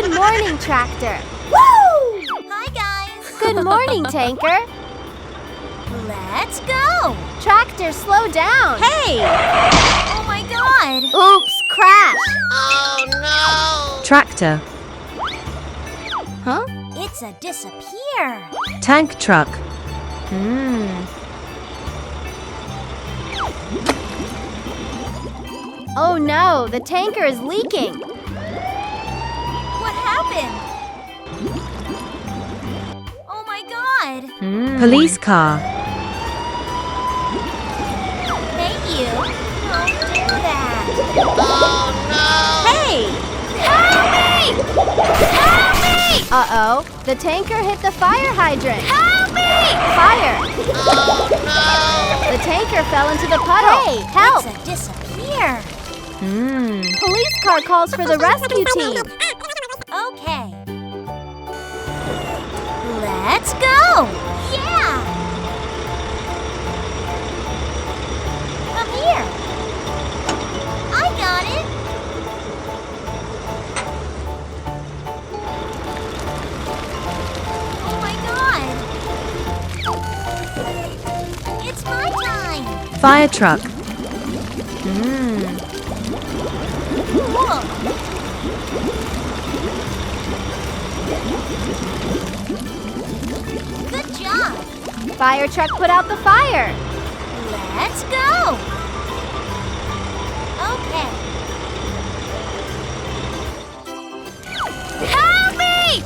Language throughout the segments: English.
Good morning, tractor. Woo! Hi, guys. Good morning, tanker. Let's go. Tractor, slow down. Hey! Oh my God. Oops, crash. Oh no. Tractor. Huh? It's a disappear. Tank truck. Oh no, the tanker is leaking. What happened? Oh my God. Police car. Hey, you. Don't do that. Oh no. Hey! Help me! Help me! Uh-oh, the tanker hit the fire hydrant. Help me! Fire! Oh no. The tanker fell into the puddle. Hey, help! It's a disappear. Police car calls for the rescue team. Okay. Let's go! Yeah! Come here. I got it. Oh my God. It's my time. Fire truck. Whoa. Good job. Fire truck put out the fire. Let's go. Okay. Help me!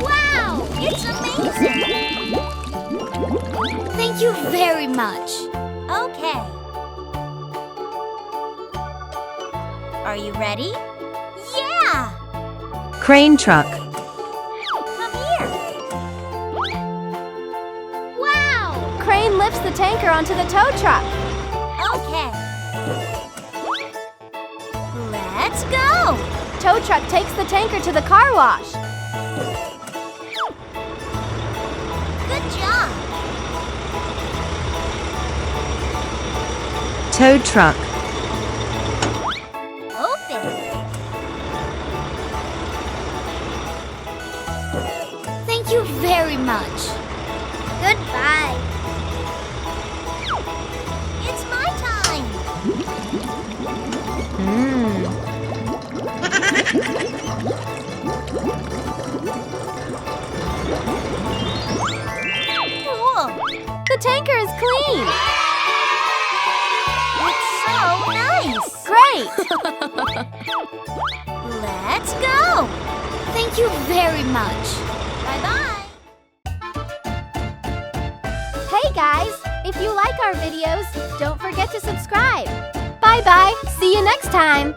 Wow, it's amazing. Thank you very much. Okay. Are you ready? Yeah! Crane truck. Come here. Wow! Crane lifts the tanker onto the tow truck. Okay. Let's go! Tow truck takes the tanker to the car wash. Good job! Tow truck. Open! Thank you very much. Goodbye. It's my time. Cool. The tanker is clean. It's so nice. Great. Let's go. Thank you very much. Bye-bye. Hey guys, if you like our videos, don't forget to subscribe. Bye-bye. See you next time.